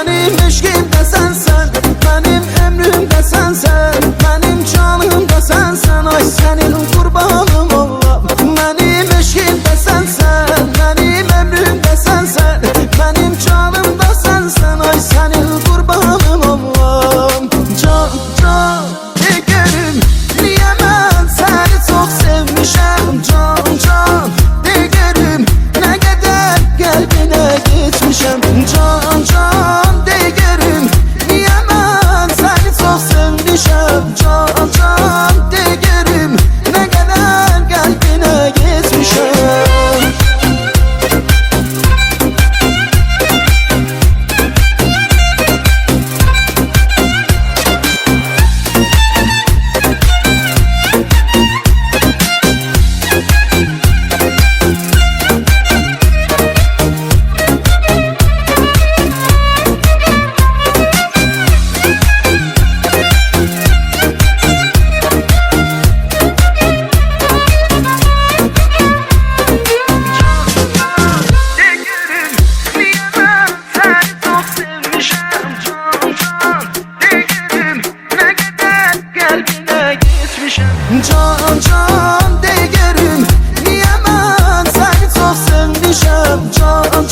Benim eşkim de sensen, benim emrim de sensen, benim canım da sensen. Ay senin kurbanım olam. Benim eşkim de sensen, benim emrim de sensen, benim canım da sensen. Ay senin kurbanım olam. Can can digerim, niye ben seni çok sevmişim. Can can digerim, ne kadar kalbine gitmişim. Can can digerim, niye ben seni çok sevmişim. Can can digerim, ne kadar kalbine gitmişim. Can can digerim, niye ben seni çok sevmişim. Can